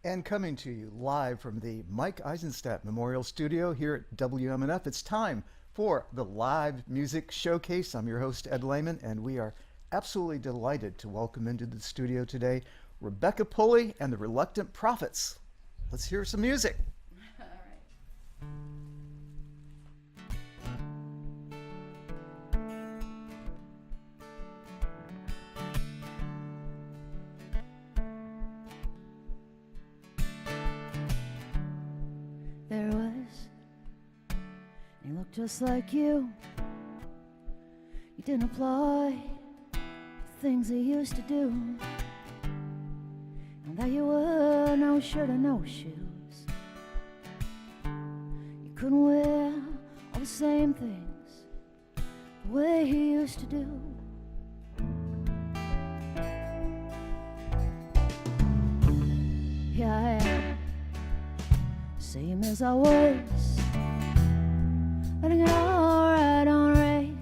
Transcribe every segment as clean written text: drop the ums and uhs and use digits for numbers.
And coming to you live from the Mike Eisenstadt Memorial Studio here at WMNF, it's time for the live music showcase. I'm your host, Ed Lehman, and we are absolutely delighted to welcome into the studio today Rebekah Pulley and the Reluctant Prophets. Let's hear some music. All right. There was, he looked just like you. You didn't apply the things he used to do. And there you were, no shirt and no shoes. You couldn't wear all the same things the way he used to do. Here I am, same as I was, letting it all ride on right,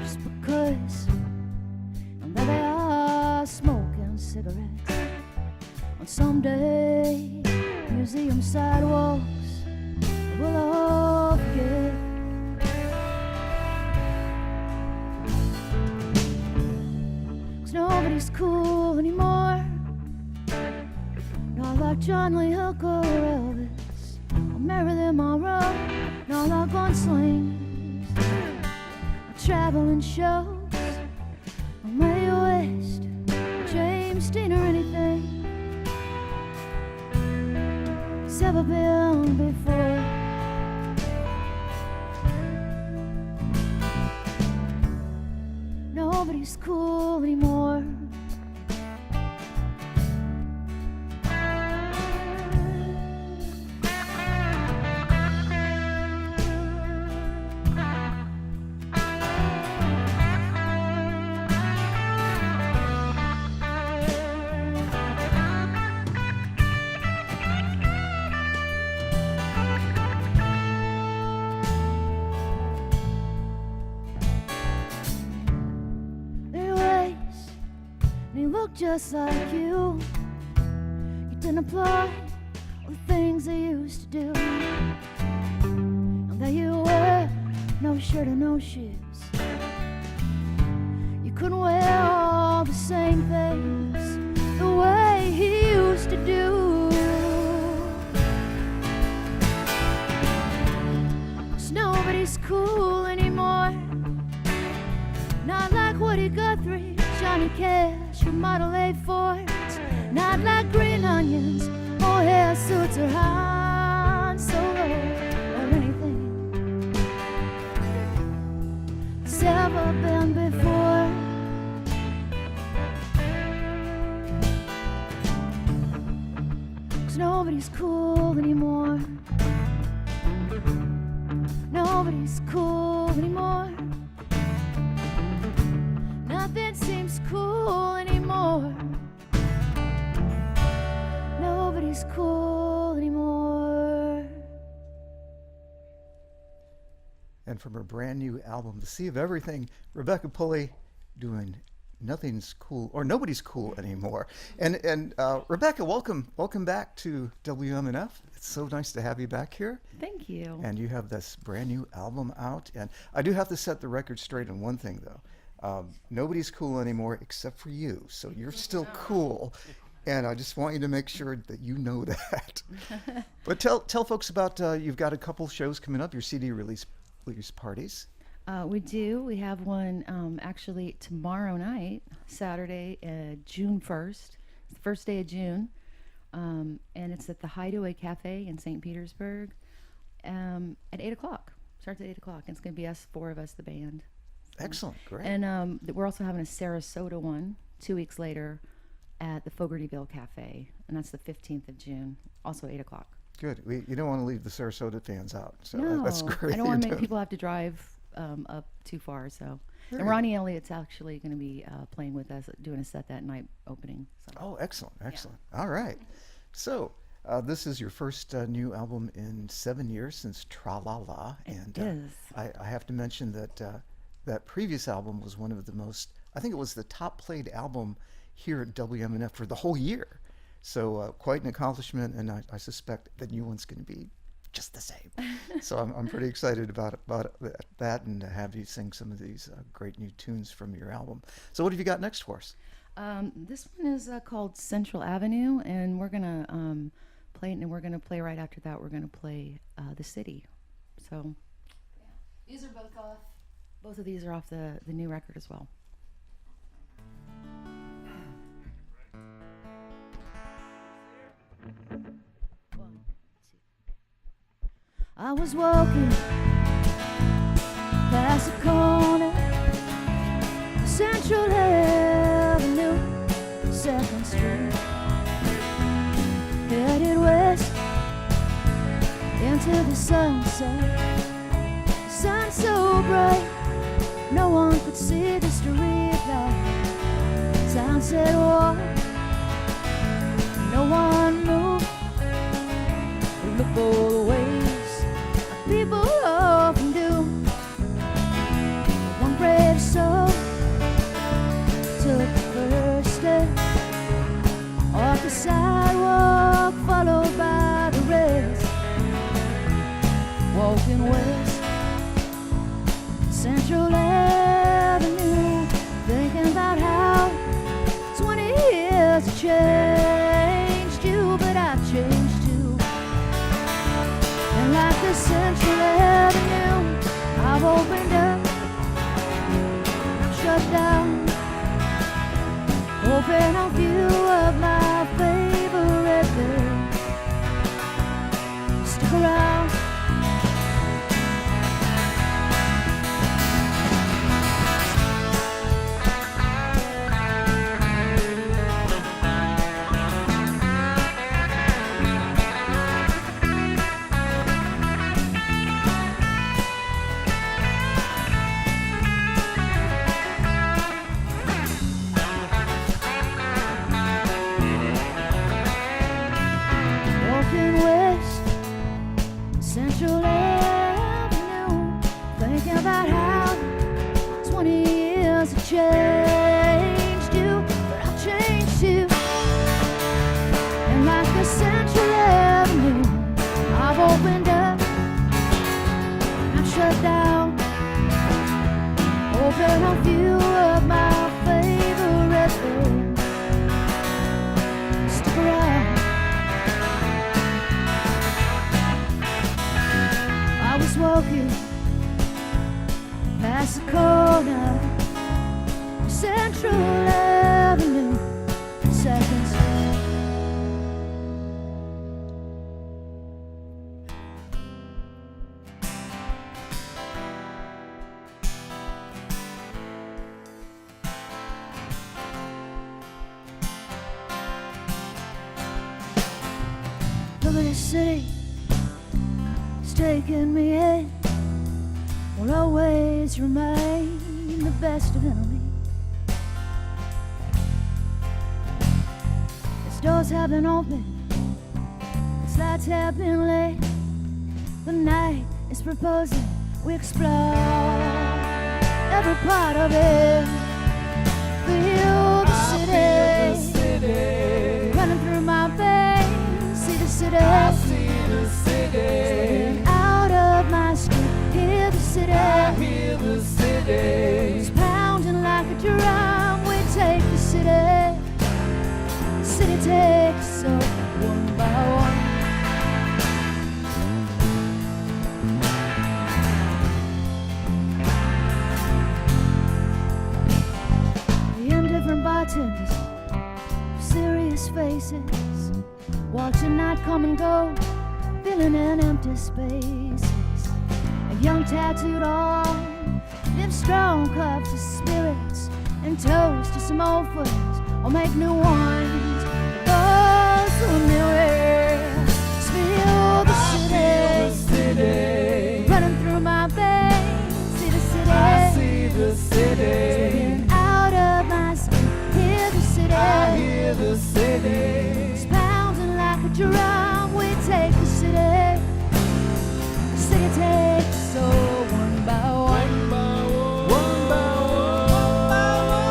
just because. And there they are, smoking cigarettes on someday museum sidewalks we'll all forget. 'Cause nobody's cool anymore, not like John Lee Hooker or Elvis or Marilyn Monroe, not like gunslingers or traveling shows or Mae West, James Dean or anything it's ever been before. Nobody's cool anymore. Just like you, you didn't apply all the things they used to do. And there you were, no shirt and no shoes. You couldn't wear all the same things the way he used to do. 'Cause nobody's cool anymore, not like Woody Guthrie, Johnny Cash, or Model A Fords, not like green onions, or hair suits, or Han Solo, or anything that's ever been before. 'Cause nobody's cool anymore. Nobody's cool anymore. Nothing seems cool anymore. Nobody's cool anymore. And from her brand new album, The Sea of Everything, Rebekah Pulley doing Nothing's Cool, or Nobody's Cool Anymore. And Rebekah, welcome back to WMNF. It's so nice to have you back here. Thank you. And you have this brand new album out. And I do have to set the record straight on one thing, though. Nobody's cool anymore except for you, so you're still cool, and I just want you to make sure that you know that. But tell folks about you've got a couple shows coming up, your CD release parties. We do. We have one actually tomorrow night, Saturday, June 1st. It's the first day of June, and it's at the Hideaway Cafe in St. Petersburg at 8 o'clock. Starts at 8 o'clock, and it's going to be us, four of us, the band. Excellent, great. And we're also having a Sarasota one 2 weeks later at the Fogartyville Cafe, and that's the 15th of June, also 8 o'clock. Good. You don't want to leave the Sarasota fans out, so No, that's great. I don't want to make people have to drive up too far. So, Great. And Ronnie Elliott's actually going to be playing with us, doing a set that night opening. So. Oh, excellent. All right. So this is your first new album in 7 years since Tra La La, and is. I have to mention that that previous album was one of the most, I think it was the top played album here at WMNF for the whole year. So quite an accomplishment, and I suspect the new one's going to be just the same. So I'm pretty excited about that, and to have you sing some of these great new tunes from your album. So what have you got next for us? This one is called Central Avenue, and we're gonna play it, and we're gonna play right after that. We're gonna play The City. So these are both off. Both of these are off the new record as well. I was walking past the corner, Central Avenue, 2nd Street, headed west into the sunset. The sun so bright, no one could see the street light. Town said walk, no one moved. Look both ways, people often do. One brave soul took the first step off the sidewalk, followed by the rest. Walking west, Central Avenue, thinking about how 20 years have changed you, but I've changed too. And like the Central Avenue, I've opened up, shut down, open a few of my favorite things. Stick around. Central Avenue, thinking about how 20 years have changed you, but I've changed you. And like the Central Avenue, I've opened up, I've shut down, open a few of my favorite things. Stick around. I was walking past the corner, Central Avenue, 2nd Street. Look at this city, taking me in, will always remain the best of enemies. Its doors have been open, its lights have been lit. The night is proposing, we explore every part of it. Feel the city running through my veins. See the city, I see the city. Out of my skin, hear the city, I hear the city. It's pounding like a drum. We take the city takes us one by one. The indifferent bartenders, serious faces, watching night come and go, filling in empty spaces. A young tattooed arm lifts strong cups of spirits and toast to some old friends or make new ones. Those who knew it, feel the city running through my veins. See the city, I see the city. Out of my skin, hear the city, I hear the city. It's pounding like a drum. We take the city takes so one by one, one by one, one by one.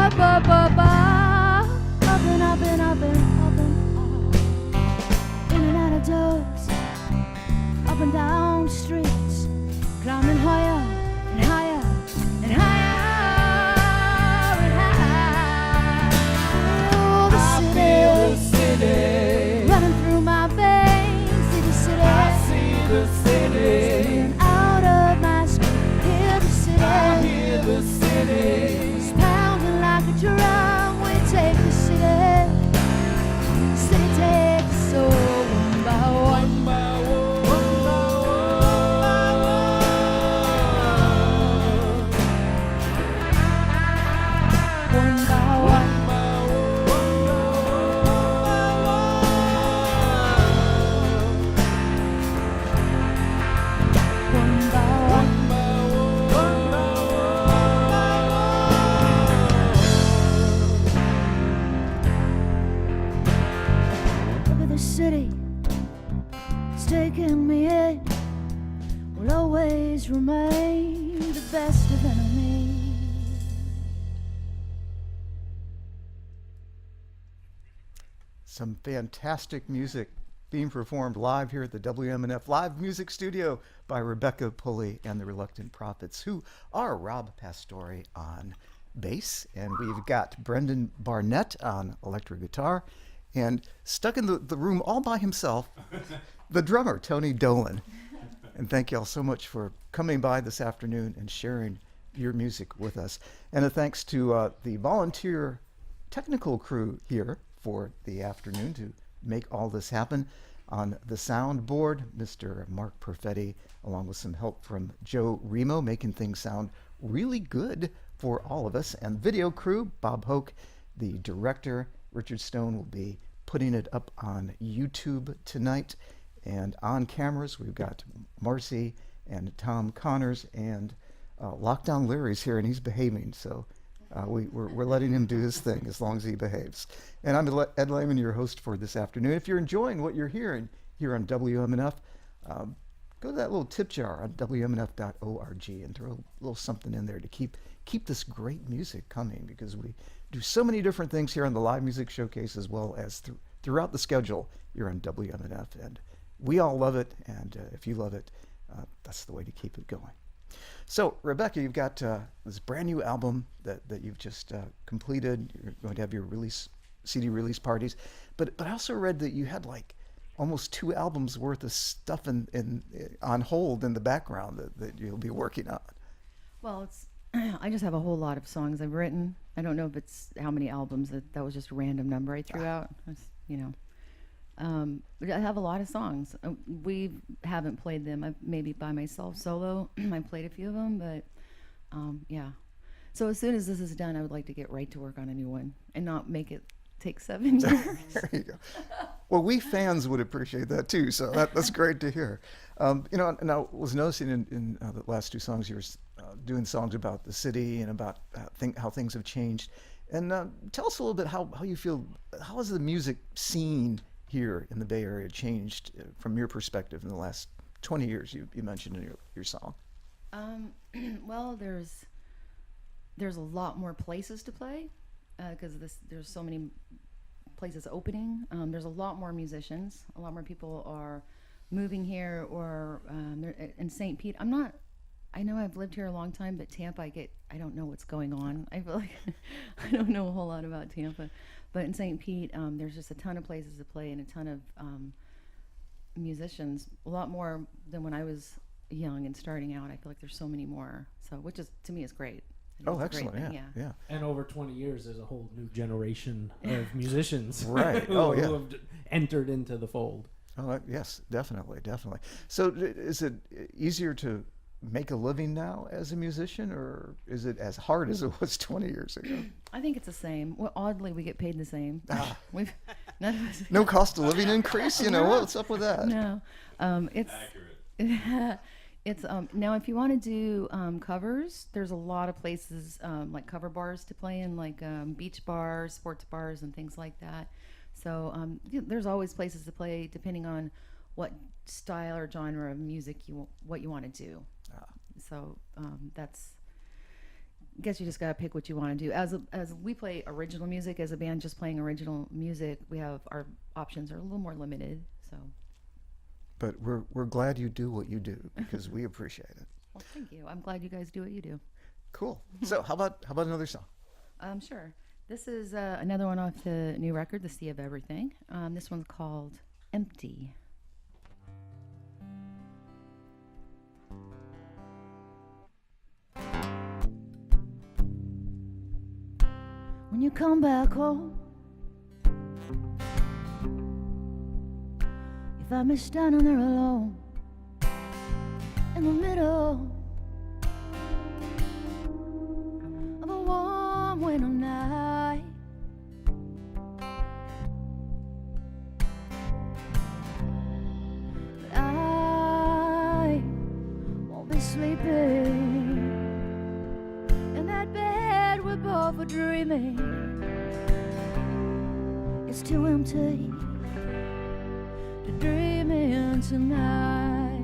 Up and up and up and up and up. In and out of doors, up and down streets, climbing higher and higher and higher and higher. Oh, the city running through my veins. See the city, I see the city. Stepping out of my skin, hear the city, I hear the city. It's pounding like a drum. We take the city, city take the soul one by one. City, it's taking me in, will always remain the best of enemies. Some fantastic music being performed live here at the WMNF Live Music Studio by Rebekah Pulley and the Reluctant Prophets, who are Rob Pastore on bass, and we've got Branden Barnett on electric guitar, and stuck in the room all by himself, the drummer, Tony Dolan. And thank you all so much for coming by this afternoon and sharing your music with us. And a thanks to the volunteer technical crew here for the afternoon to make all this happen. On the soundboard, Mr. Mark Perfetti, along with some help from Joe Remo, making things sound really good for all of us. And video crew, Bob Hoke, the director. Richard Stone will be putting it up on YouTube tonight. And on cameras, we've got Marcy and Tom Connors, and Lockdown Larry's here, and he's behaving. So we're letting him do his thing as long as he behaves. And I'm Ed Lehman, your host for this afternoon. If you're enjoying what you're hearing here on WMNF, go to that little tip jar on WMNF.org and throw a little something in there to keep this great music coming, because we do so many different things here on the Live Music Showcase, as well as throughout the schedule here on WMNF. And we all love it, and if you love it, that's the way to keep it going. So, Rebekah, you've got this brand new album that you've just completed. You're going to have your CD release parties. But I also read that you had like almost 2 albums worth of stuff on hold in the background that you'll be working on. Well, I just have a whole lot of songs I've written. I don't know if it's how many albums. That was just a random number I threw out. But I have a lot of songs. We haven't played them. Maybe by myself solo. I played a few of them, but yeah. So as soon as this is done, I would like to get right to work on a new one and not make it take 7 years. There you go. Well, we fans would appreciate that too. So that's great to hear. And I was noticing in the last 2 songs you were doing songs about the city and about how things have changed. And tell us a little bit how you feel. How has the music scene here in the Bay Area changed from your perspective in the last 20 years you mentioned in your song? Well, there's a lot more places to play because there's so many places opening. There's a lot more musicians. A lot more people are moving here, or in St. Pete. I know I've lived here a long time, but Tampa, I don't know what's going on. I feel like I don't know a whole lot about Tampa. But in St. Pete, there's just a ton of places to play and a ton of musicians, a lot more than when I was young and starting out. I feel like there's so many more, so which is, to me, is great. Oh, excellent! Yeah. And over 20 years, there's a whole new generation of musicians, right? who have entered into the fold. Oh, yes, definitely. So, is it easier to make a living now as a musician, or is it as hard as it was 20 years ago? I think it's the same. Well, oddly, we get paid the same. None of us. No cost of living increase? What's up with that? No. It's accurate. It's now if you want to do covers, there's a lot of places like cover bars to play in, like beach bars, sports bars, and things like that. So there's always places to play depending on what style or genre of music what you want to do. So guess you just gotta pick what you want to do. As we play original music as a band, just playing original music, we have our options are a little more limited. So, But we're glad you do what you do because we appreciate it. well, thank you. I'm glad you guys do what you do. Cool. So how about another song? Sure. This is another one off the new record, The Sea of Everything. This one's called Empty. When you come back home, you find me standing there alone in the middle of a warm winter night. But I won't be sleeping in that bed we both were dreaming. It's too empty to dream in tonight.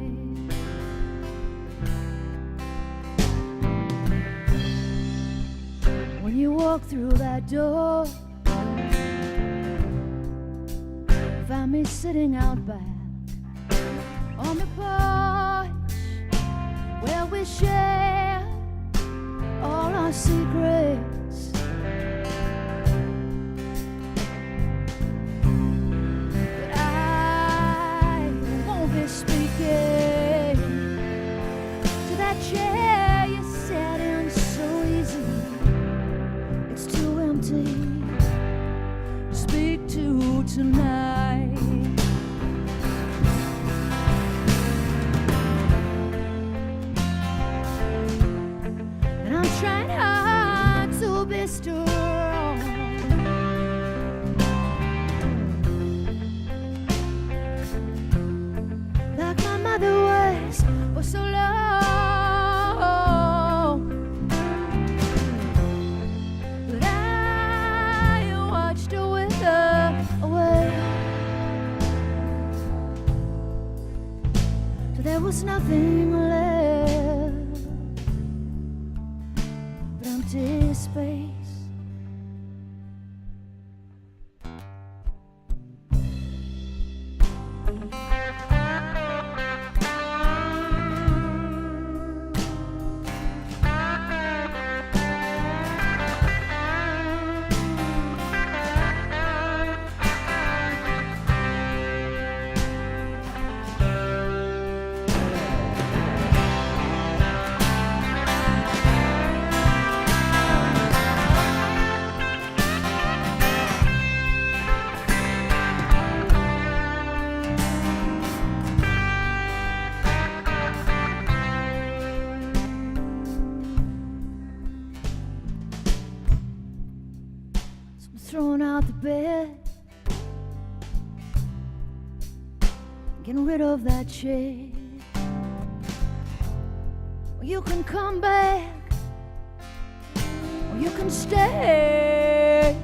When you walk through that door, you find me sitting out back on the porch where we share all our secrets. But I won't be speaking to that chair you sat in so easy. It's too empty to speak to tonight. And I'm trying hard to be strong, like my mother was for so long. But I watched her wither away, till there was nothing left but empty space. Throwing out the bed, getting rid of that chair. Well, you can come back, or you can stay.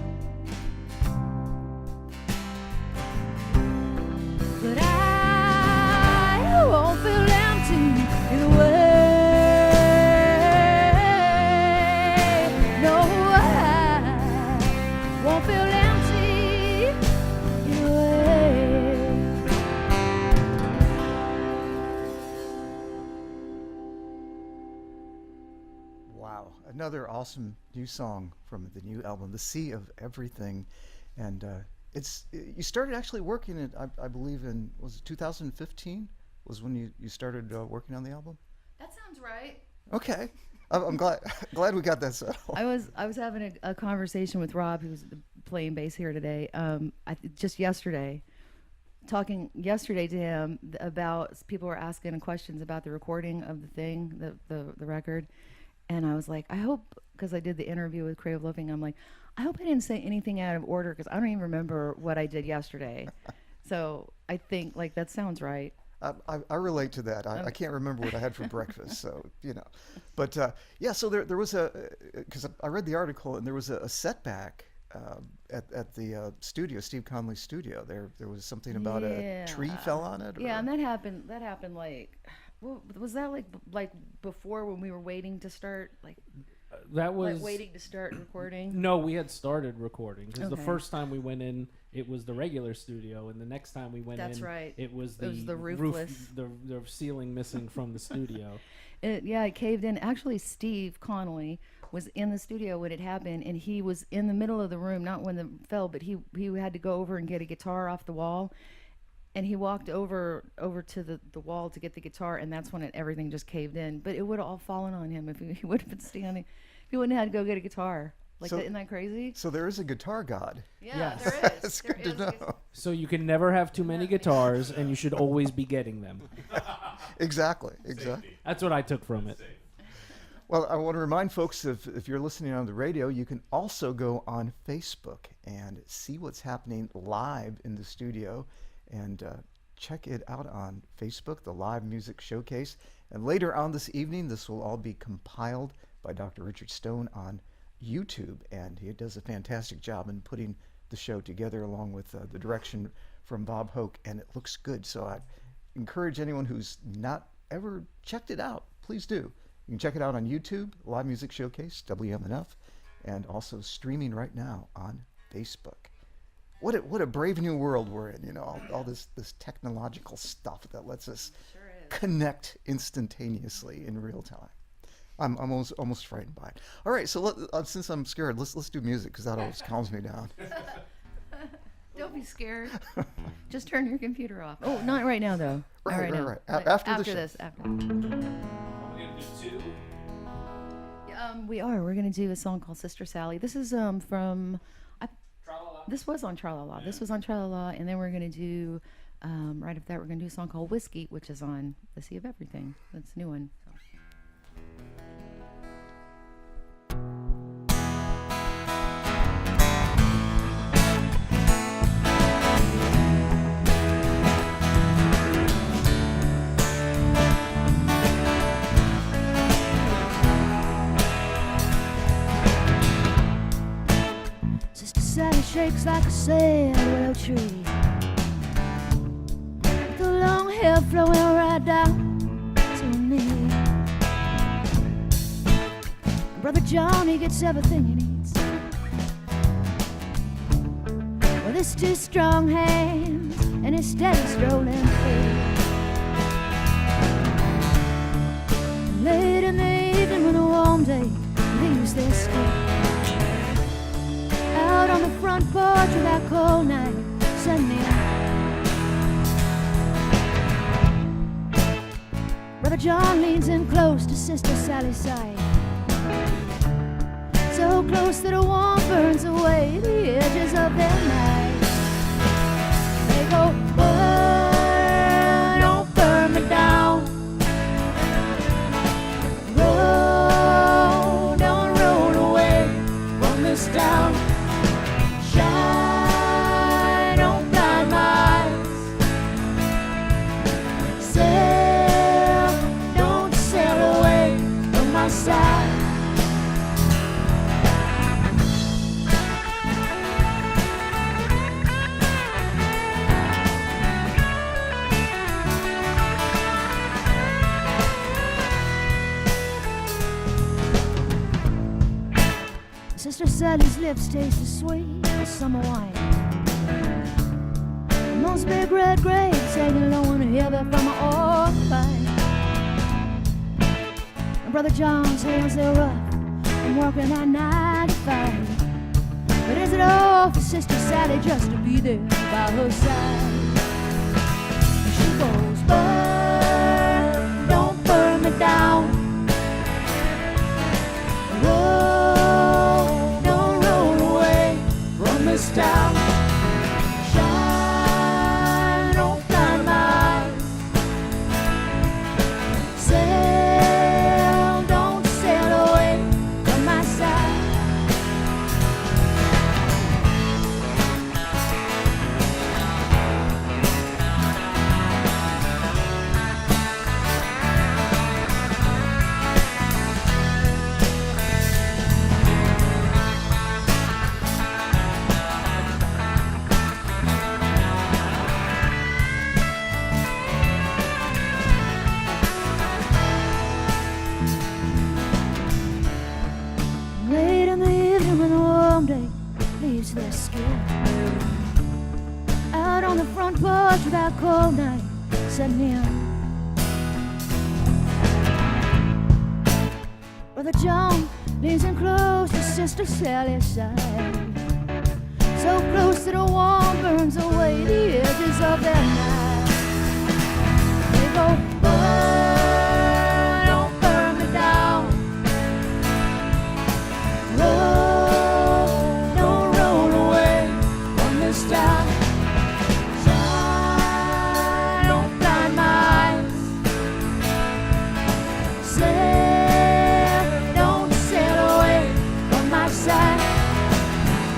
But I won't feel empty either way. No, I won't feel empty either way. Wow, another awesome new song from the new album, The Sea of Everything. And you started actually working it, I believe, was it 2015? Was when you started working on the album? That sounds right. Okay, I'm glad we got that settled. I was having a conversation with Rob, who's playing bass here today. Just yesterday, talking yesterday to him about people were asking questions about the recording of the thing, the record, and I was like, I hope, because I did the interview with Creative Living, I'm like, I hope I didn't say anything out of order because I don't even remember what I did yesterday. So I think like that sounds right. I relate to that. I can't remember what I had for breakfast, so But yeah, so there was because I read the article and there was a setback at the studio, Steve Conley's studio. There was something about a tree fell on it. Yeah, and that happened like, well, was that like before when we were waiting to start? Like, That was Like waiting to start recording? No, we had started recording because the Okay. first time we went in, it was the regular studio, and the next time we went That's in, right. it was It was the roof, roofless. the ceiling missing from the studio. It caved in. Actually, Steve Connolly was in the studio when it happened, and he was in the middle of the room, not when it fell, but he had to go over and get a guitar off the wall, and he walked over to the wall to get the guitar, and that's when everything just caved in. But it would have all fallen on him if he would have been standing. If he wouldn't have had to go get a guitar. Like, So- isn't that crazy? So there is a guitar god. Yeah, Yes. there is. That's There good to is. know. So you can never have too many guitars, and you should always be getting them. Exactly. That's what I took from it. Well, I want to remind folks, if you're listening on the radio, you can also go on Facebook and see what's happening live in the studio, and check it out on Facebook, the Live Music Showcase. And later on this evening, this will all be compiled by Dr. Richard Stone on YouTube, and he does a fantastic job in putting the show together along with the direction from Bob Hoke, and it looks good. So I encourage anyone who's not ever checked it out, please do. You can check it out on YouTube, Live Music Showcase, WMNF, and also streaming right now on Facebook. What a brave new world we're in, all this technological stuff that lets us connect instantaneously in real time. I'm almost frightened by it. All right, so since I'm scared, let's do music, because that always calms me down. Don't be scared. Just turn your computer off. Oh, not right now, though. Not Right. now. After the show. this. After. We are. We're gonna do a song called Sister Sally. This is from. This was on Tra-La-La. This was on Tra-La-La, and then we're gonna do. Right after that, we're gonna do a song called Whiskey, which is on The Sea of Everything. That's a new one. Sister Sally shakes like a sad willow tree, with the long hair flowing right down to her knee. Brother John, he gets everything he needs. With his two strong hands and his steady strolling feet. Late in the evening when a warm day leaves their street, out on the front porch of that cold night, Sunday night, Brother John leans in close to Sister Sally's side, so close that a warmth burns away the edges of their night. They go, burn, don't burn me down. Roll, don't roll away from this town. Shine, don't blind my eyes. Sail, don't sail away from my side. Sister Sally's lips taste as sweet as summer wine. And those big red grapes hanging low and heavy from an old vine. And Brother John's hands, they're rough from working at 9 to 5. But is it all for Sister Sally just to be there by her side? And she goes, burn, don't burn me down. Roll, don't roll away from this town. Shine, don't blind my eyes. Sail, don't sail away from my side. someday leaves their skin. Out on the front porch that cold night setting in. Brother John leans in close to Sister Sally's side, so close that a warm burns away the edges of their night. They go, burn, don't burn me down. Roll, don't roll away from this town. Shine, don't blind my eyes. Sail, don't sail away from my side.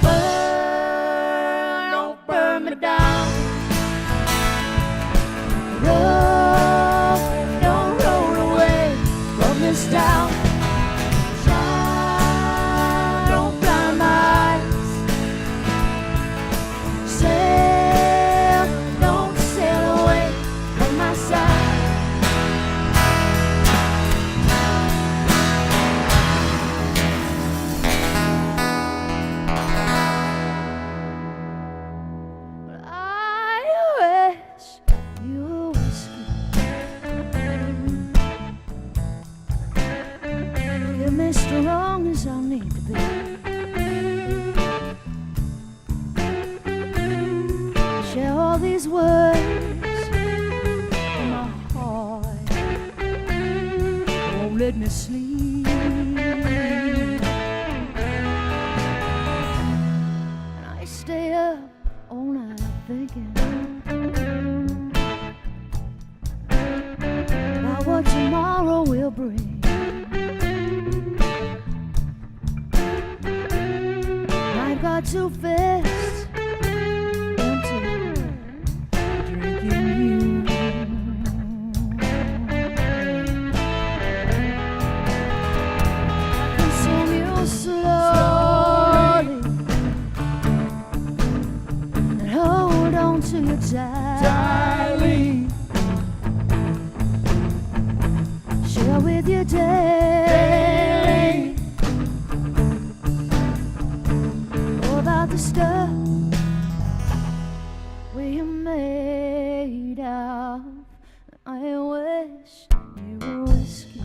Burn, don't burn me down. Roll, don't roll away from this town. Shine, don't blind my eyes. Sail, don't sail away from my side. But I wish you were whiskey. Give me strong as I'll need to be. Share all these words from my heart. Won't let me sleep. And I stay up all night thinking about what tomorrow will bring. I've got two fists empty, drinking you. Consume you slowly and hold on to you tightly. Share with you daily all about the stuff we are made of. I wish you were whiskey.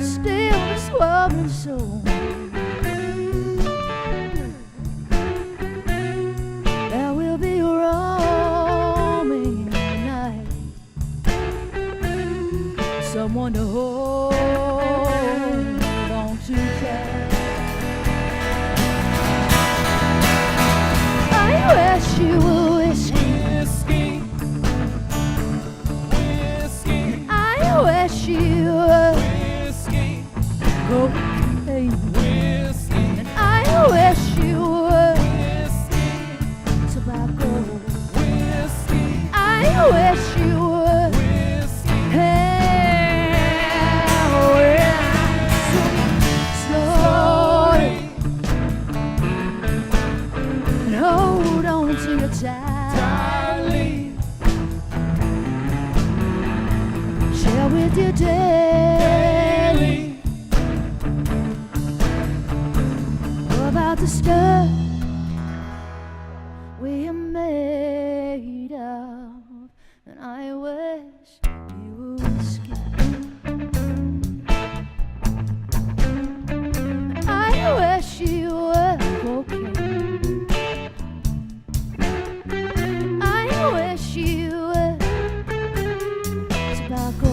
Still this woman's soul. There will be roaming night, someone to hold on to tight. I wish you were whiskey. I wish you were cocaine. And I wish you were tobacco. I wish you were heroin. Slowly and hold on to your tightly. Share with you daily about the stuff we are made of. And I wish you were whiskey. And I wish you were cocaine. I wish you were tobacco.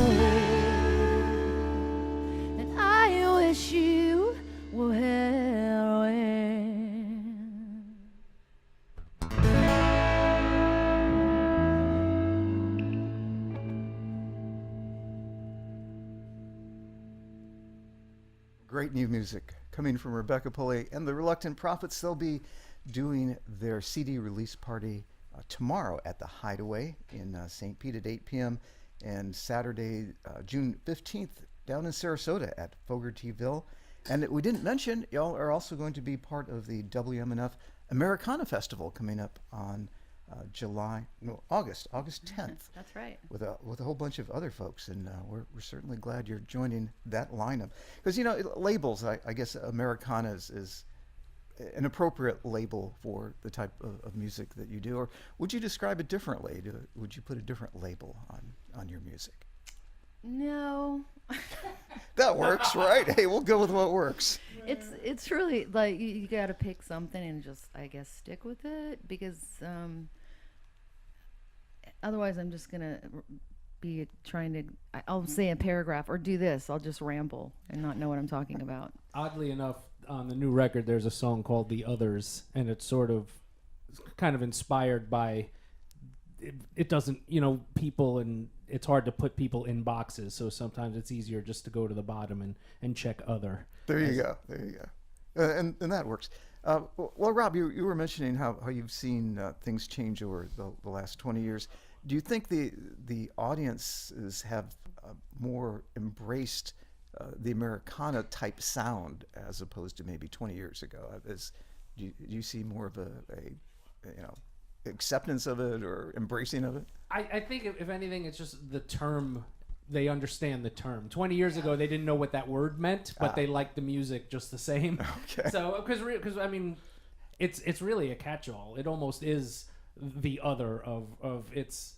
And I wish you were heroin. Great new music coming from Rebekah Pulley and the Reluctant Prophets. They'll be doing their CD release party tomorrow at the Hideaway in St. Pete at 8 p.m. and Saturday, June 15th, down in Sarasota at Fogartyville. And we didn't mention, y'all are also going to be part of the WMNF Americana Festival coming up on August 10th. That's right. With a whole bunch of other folks, and we're certainly glad you're joining that lineup. Because labels, I guess Americana is an appropriate label for the type of music that you do. Or would you describe it differently? Would you put a different label on your music? No. That works, right? Hey, we'll go with what works. It's really like you got to pick something and just, I guess, stick with it, because otherwise I'm just gonna be trying to. I'll say a paragraph or do this. I'll just ramble and not know what I'm talking about. Oddly enough, on the new record, there's a song called "The Others," and it's sort of kind of inspired by. It doesn't, people, and it's hard to put people in boxes, so sometimes it's easier just to go to the bottom and check other. There you go. And that works. Well, Rob, you were mentioning how you've seen things change over the last 20 years. Do you think the audiences have more embraced the Americana type sound as opposed to maybe 20 years ago? Do you see more of a acceptance of it or embracing of it? I think if anything, it's just the term. They understand the term. 20 years ago, they didn't know what that word meant, but they liked the music just the same. Okay. So, because I mean, it's really a catch-all. It almost is the other of it's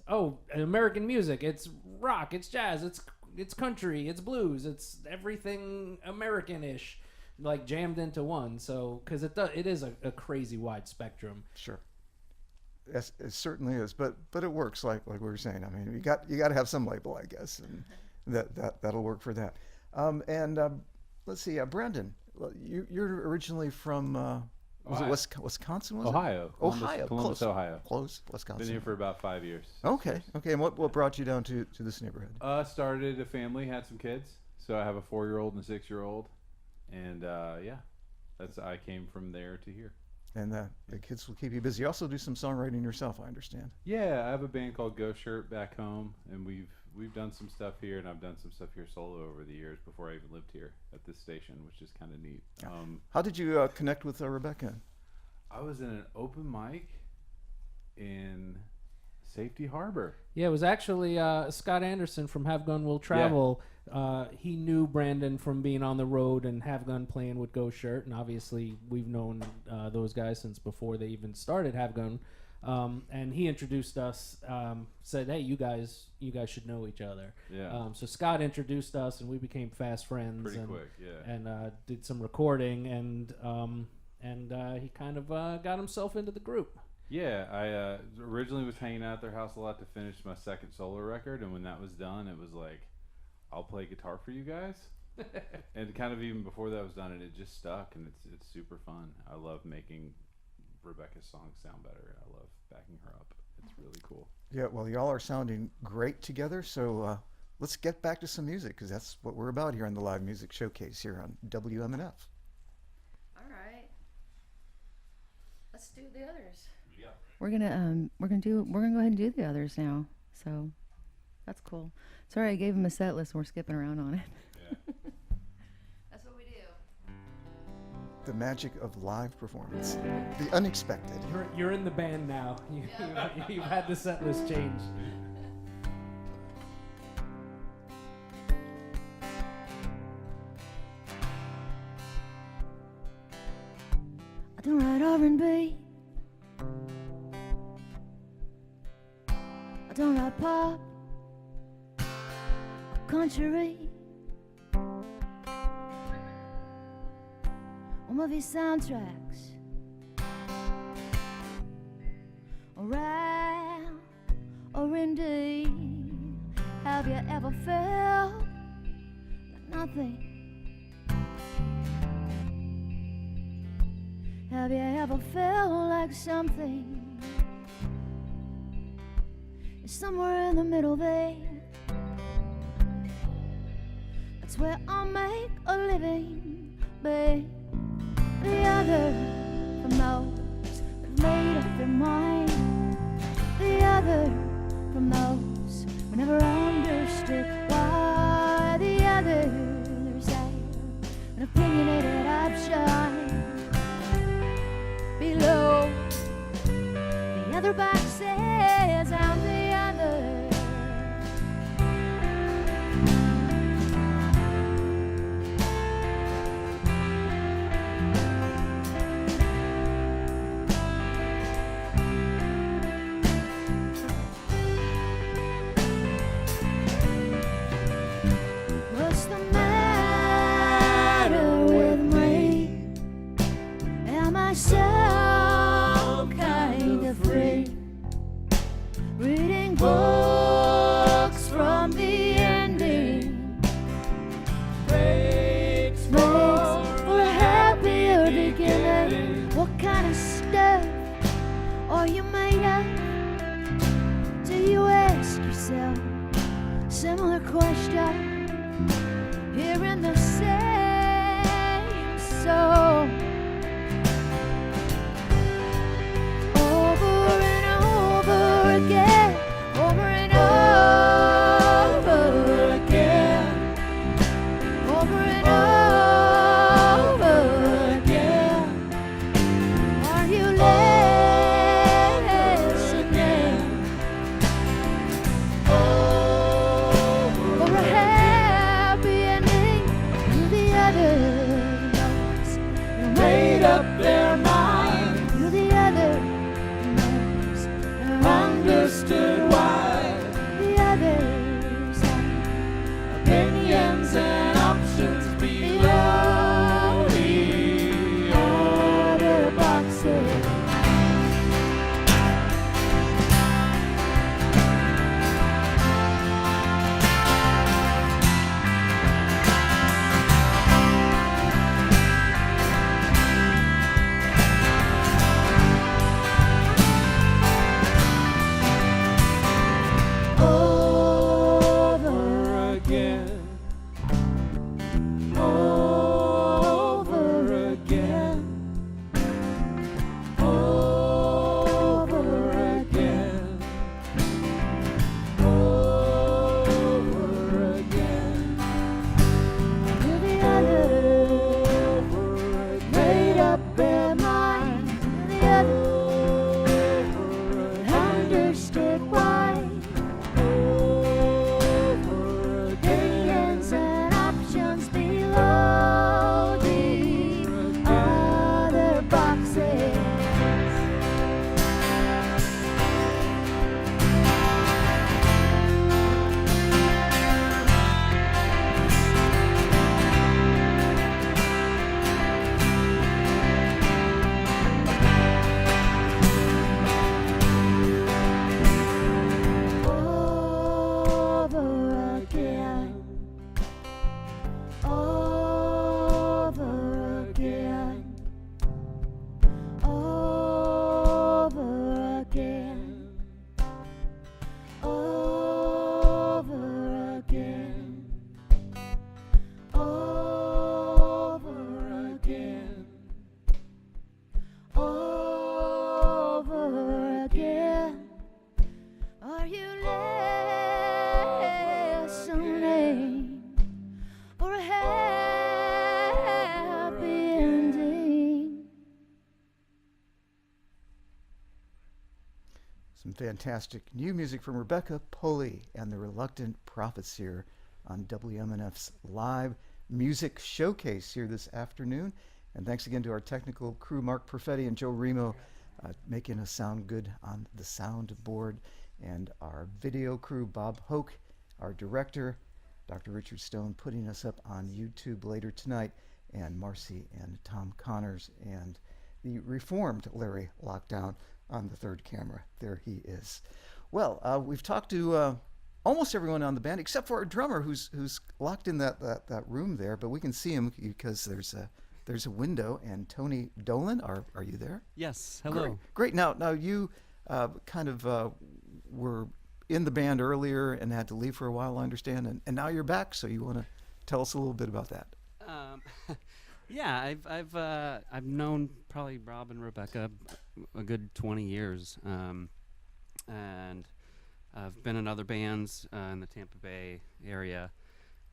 American music. It's rock. It's jazz. It's country. It's blues. It's everything American-ish, like jammed into one. So, because it is a crazy wide spectrum. Sure. Yes, it certainly is, but it works like we were saying. I mean, you got to have some label, I guess, and that'll work for that. Let's see, Branden, you're originally from was it Wisconsin? Was Ohio. it? Ohio, Columbus, close. Ohio. Close, Wisconsin. Been here for about 5 years. Okay. And what brought you down to this neighborhood? Started a family, had some kids. So I have a 4-year-old and a 6-year-old, and I came from there to here. And the kids will keep you busy. You also do some songwriting yourself, I understand. Yeah, I have a band called Go Shirt back home, and we've done some stuff here, and I've done some stuff here solo over the years before I even lived here at this station, which is kind of neat. How did you connect with Rebekah? I was in an open mic in Safety Harbor. Yeah, it was actually Scott Anderson from Have Gun Will Travel. He knew Branden from being on the road and Have Gun playing with Go Shirt, and obviously we've known those guys since before they even started Have Gun. And he introduced us, said, "Hey, you guys should know each other." Yeah. So Scott introduced us, and we became fast friends. Pretty quick, yeah. And did some recording, and he kind of got himself into the group. Yeah, I originally was hanging out at their house a lot to finish my second solo record, and when that was done, it was like, I'll play guitar for you guys. And kind of even before that was done, and it just stuck, and it's super fun. I love making Rebekah's songs sound better. I love backing her up. It's really cool. Yeah, well, y'all are sounding great together, so let's get back to some music, because that's what we're about here on the Live Music Showcase here on WMNF. All right. Let's do the others. Yeah. We're gonna go ahead and do the others now. So that's cool. Sorry, I gave him a set list. We're skipping around on it. Yeah. That's what we do. The magic of live performance, the unexpected. You're in the band now. You've had the set list changed. I don't write R&B. I don't write pop or country or movie soundtracks or rap or indeed. Have you ever felt like nothing? Have you ever felt like something? It's somewhere in the middle there. That's where I make a living, babe. The other from those that made up their mind. The other from those who never understood why. The other's an opinionated option. Below the other back kind of stuff are you made of? Do you ask yourself similar question? Hearing the same song over and over again, over and over again, over and over again. Are you listening? For a happy ending to the other notes that made up their mind. To the other notes that understood why the others had opinions and options below the other boxes. Over again, over again, over again, over again. To the other, made up their mind. To the other, understood why. Opinions and options below the other boxes. Over again, over again, over again, over again, over again, over again. Are you listening for a happy ending? Some fantastic new music from Rebekah Pulley and the Reluctant Prophets here on WMNF's live music showcase here this afternoon. And thanks again to our technical crew, Mark Perfetti and Joe Remo, making us sound good on the soundboard. And our video crew, Bob Hoke, our director, Dr. Richard Stone, putting us up on YouTube later tonight, and Marcy and Tom Connors, and the reformed Larry Lockdown on the third camera. There he is. Well, we've talked to almost everyone on the band except for our drummer, who's locked in that room there, but we can see him because there's a window. And Tony Dolan, are you there? Yes. Hello. Great. Now you kind of were in the band earlier and had to leave for a while, I understand, and now you're back. So you want to tell us a little bit about that? Yeah, I've known probably Rob and Rebekah a good 20 years, and I've been in other bands in the Tampa Bay area,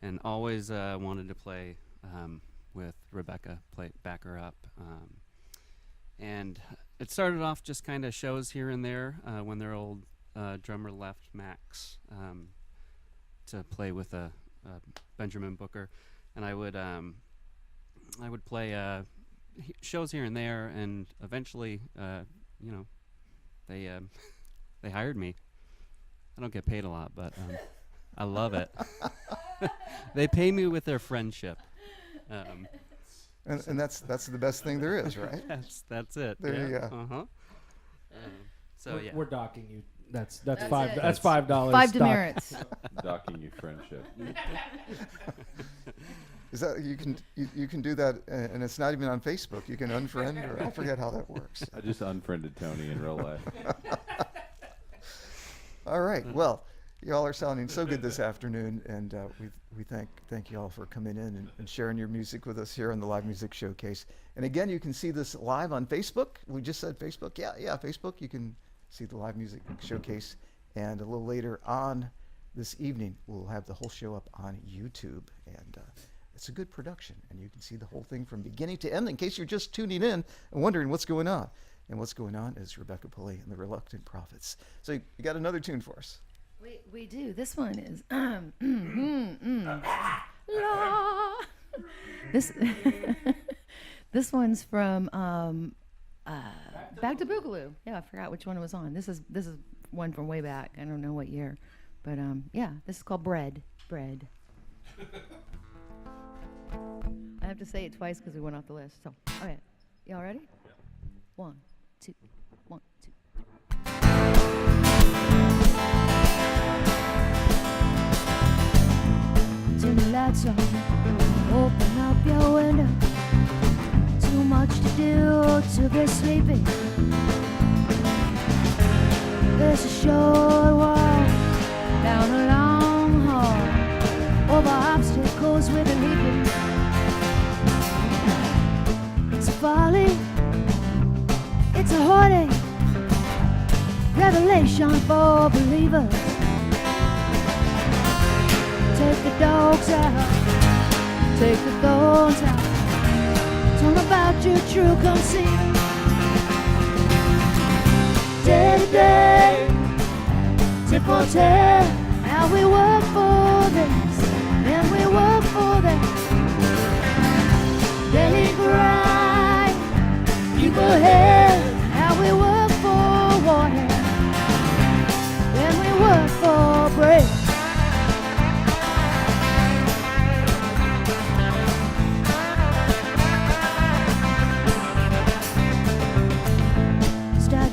and always wanted to play with Rebekah, back her up, and it started off just kind of shows here and there when their old drummer left, Max, to play with Benjamin Booker, and I would play shows here and there, and eventually, they hired me. I don't get paid a lot, but I love it. They pay me with their friendship. And that's the best thing there is, right? That's it. There you go. Uh-huh. So yeah. We're docking you. That's That's five. it. That's $5. Five demerits. Docking you friendship. Is that you can do that, and it's not even on Facebook. You can unfriend, or I forget how that works. I just unfriended Tony in real life. All right. Well, y'all are sounding so good this afternoon, and we thank you all for coming in and sharing your music with us here on the Live Music Showcase. And again, you can see this live on Facebook. We just said Facebook. Yeah, Facebook. You can see the Live Music Showcase, and a little later on this evening, we'll have the whole show up on YouTube, and it's a good production, and you can see the whole thing from beginning to end in case you're just tuning in and wondering what's going on. And what's going on is Rebekah Pulley and the Reluctant Prophets. So you got another tune for us. We do. This one is La. This one's from Back to Boogaloo. Yeah, I forgot which one it was on. This is one from way back. I don't know what year, but yeah, this is called Bread. I have to say it twice because we went off the list. So, all right, y'all ready? Yep. 1, 2, 1, 2. Turn the lights on, open up your window. Too much to do to be sleepy. There's a short walk down a long hall, over obstacles with a leaping. It's a folly, it's a heartache, revelation for believers. Take the dogs out, take the thorns out, turn about your true conceit. Day to day, tit for tat, now we work for this, then we work for that. Daily grind, keep ahead, now we work for water, then we work for bread.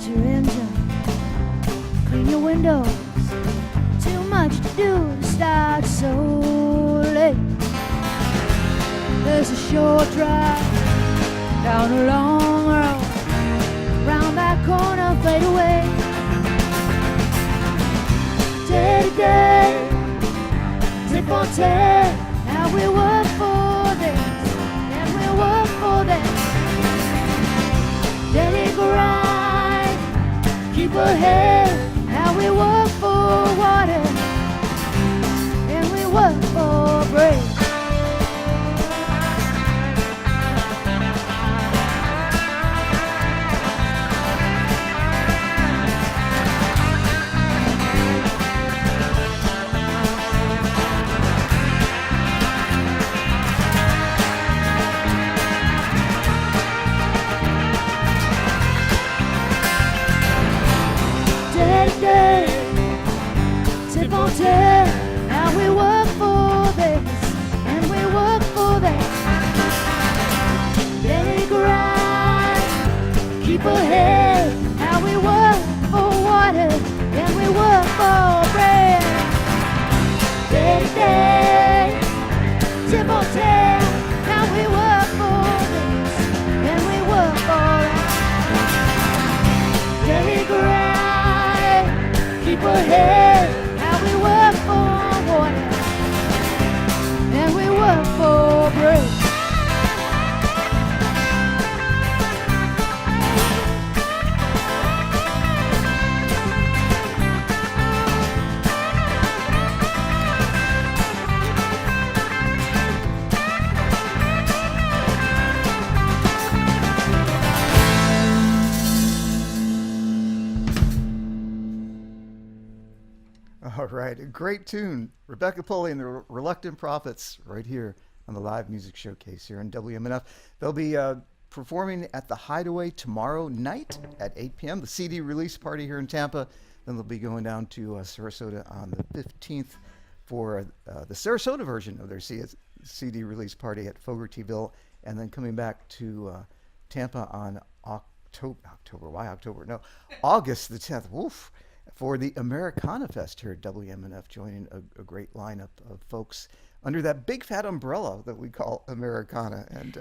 Your engine, clean your windows. Too much to do to start so late. There's a short drive down a long road, round that corner, fade away. Day to day, tit for tat, now we work for this, then we work for that. Daily grind, keep ahead, now we work for water, and we work for bread. Now we work for this, and we work for that. Daily grind, keep ahead. Now we work for water, and we work for bread. Day to day, tit for tat. Now we work for this, and we work for that. Daily grind, keep ahead. We work for water, and we work for bread. All right, a great tune. Rebekah Pulley and the Reluctant Prophets right here on the Live Music Showcase here in WMNF. They'll be performing at the Hideaway tomorrow night at 8 p.m., the CD release party here in Tampa. Then they'll be going down to Sarasota on the 15th for the Sarasota version of their CD release party at Fogartyville, and then coming back to Tampa on August the 10th. Woof. For the Americana Fest here at WMNF, joining a great lineup of folks. under that big fat umbrella that we call Americana. And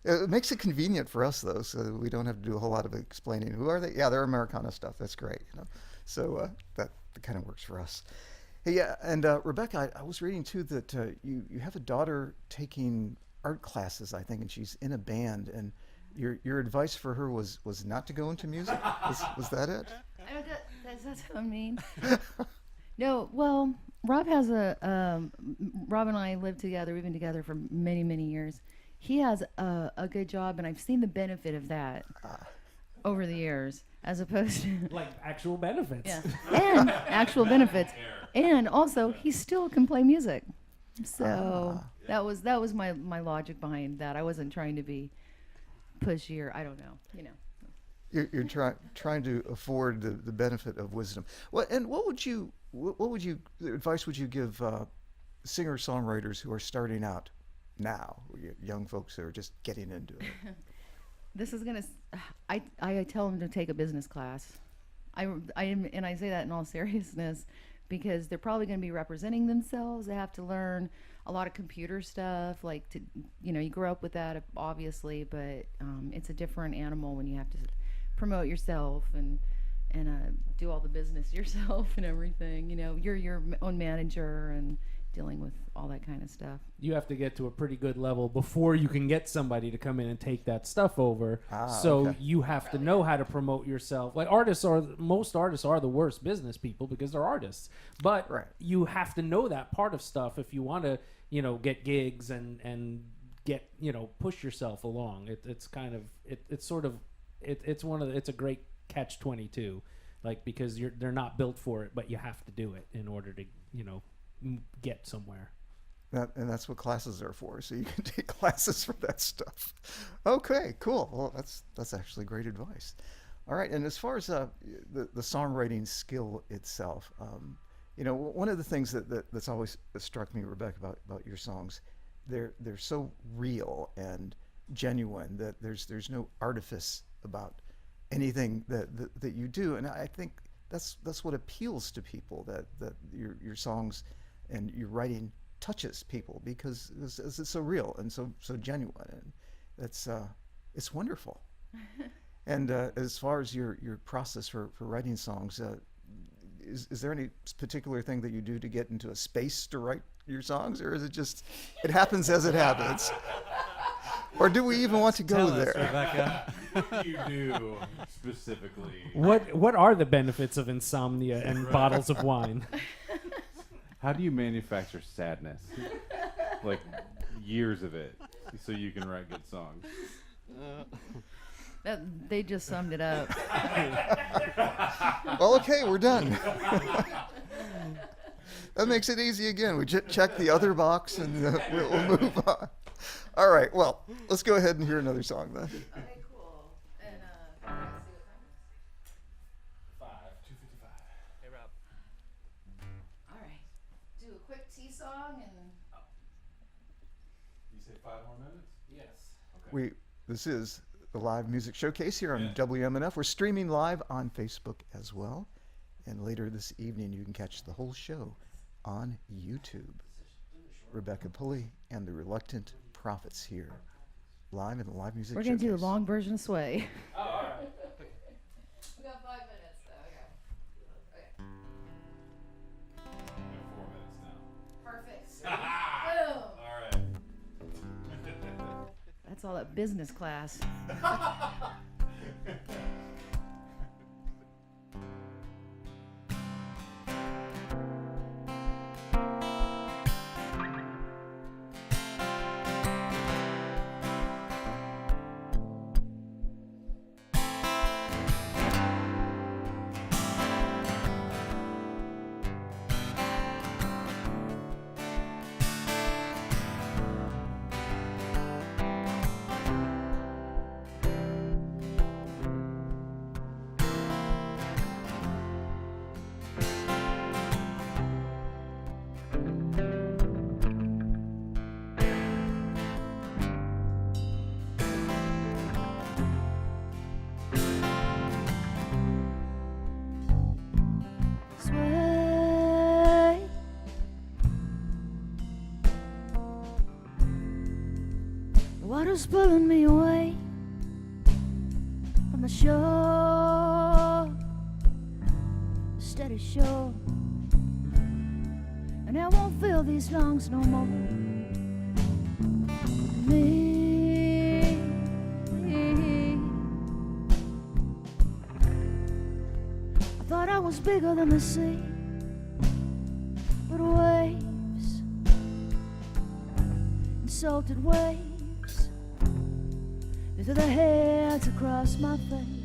it makes it convenient for us, though, so we don't have to do a whole lot of explaining. Who are they? Yeah, they're Americana stuff. That's great. So that kind of works for us. Hey, yeah, and Rebekah, I was reading too that you have a daughter taking art classes, I think, and she's in a band. And your advice for her was not to go into music. Was that it? That's what I mean. No, well, Rob has Rob and I live together. We've been together for many, many years. He has a good job, and I've seen the benefit of that over the years, as opposed to Like actual benefits. yeah, and actual benefits, and also he still can play music. So that was my logic behind that. I wasn't trying to be pushy or I don't know. You're trying to afford the benefit of wisdom. What advice would you give singer songwriters who are starting out now, young folks that are just getting into it? This is I tell them to take a business class. And I say that in all seriousness because they're probably going to be representing themselves. They have to learn a lot of computer stuff, like you grow up with that obviously, but it's a different animal when you have to promote yourself and do all the business yourself and everything. You're your own manager and dealing with all that kind of stuff. You have to get to a pretty good level before you can get somebody to come in and take that stuff over. Okay. You have to know how to promote yourself. Like most artists are the worst business people because they're artists. But Right. you have to know that part of stuff if you want to, get gigs and get, push yourself along. It's a great catch-22, like because they're not built for it, but you have to do it in order to, get somewhere. And that's what classes are for, so you can take classes for that stuff. Okay, cool. Well, that's actually great advice. All right, and as far as the songwriting skill itself, one of the things that's always struck me, Rebekah, about your songs, they're so real and genuine that there's no artifice about anything that you do, and I think that's what appeals to people, that your songs and your writing touches people because it's so real and so genuine, and it's wonderful. And as far as your process for writing songs, is there any particular thing that you do to get into a space to write your songs, or is it just it happens as it happens? Or do we even want to go Tell us, there? Rebekah. What do you do specifically? What are the benefits of insomnia and bottles of wine? How do you manufacture sadness? Like years of it, so you can write good songs. They just summed it up. Well, okay, we're done. That makes it easy again. We check the other box and we'll move on. All right, well, let's go ahead and hear another song then. Okay, cool. And see what time it is. 5:55. Hey, Rob. All right. Do a quick tea song and You say 5 more minutes? Yes. This is the live music showcase here on WMNF. We're streaming live on Facebook as well. And later this evening, you can catch the whole show on YouTube. Rebekah Pulley and the Reluctant Prophets here, live in the live music we're showcase. gonna do a long version of Sway. Oh, all right. We got 5 minutes though. Okay. We have 4 minutes now. Perfect. Boom. All right. That's all that business class. water's pulling me away from the shore, the steady shore, and I won't feel these lungs no more. Me, I thought I was bigger than the sea, but waves, insulted waves, they threw their heads across my face.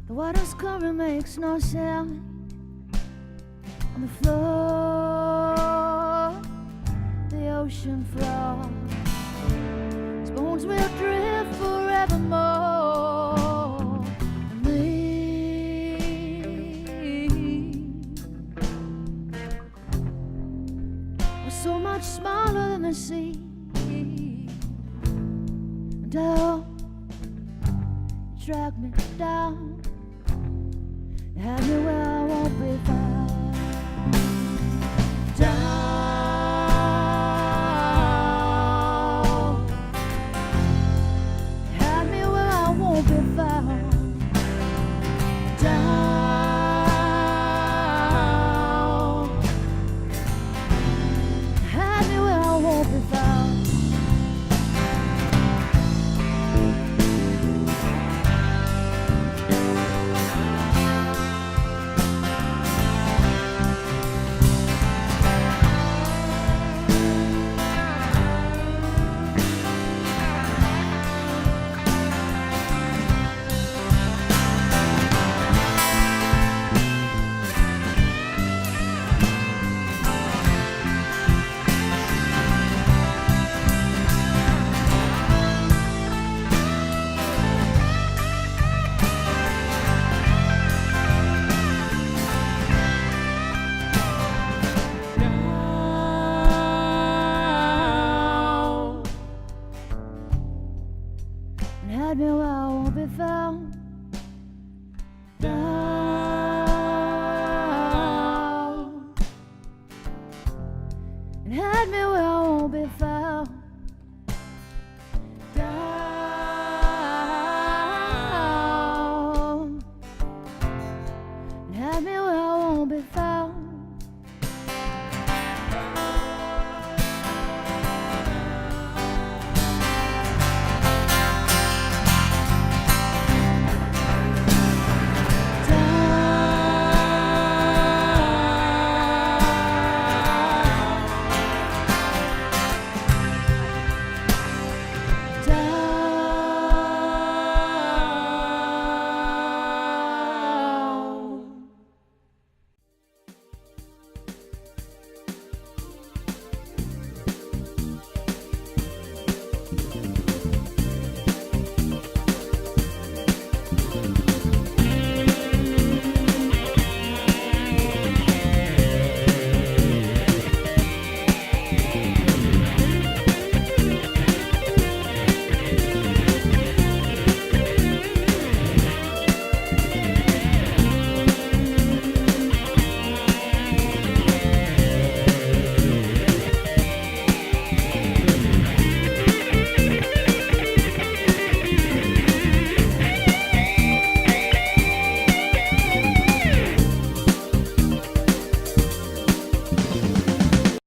The water's current makes no sound on the floor, the ocean floor. His bones will drift forevermore. And me, was so much smaller than the sea. And oh, you drag me down, had me where I won't be found. Down, had me where I won't be found. Down, had me where I won't be found. And had me where I won't be found. Down, and had me where I won't be found.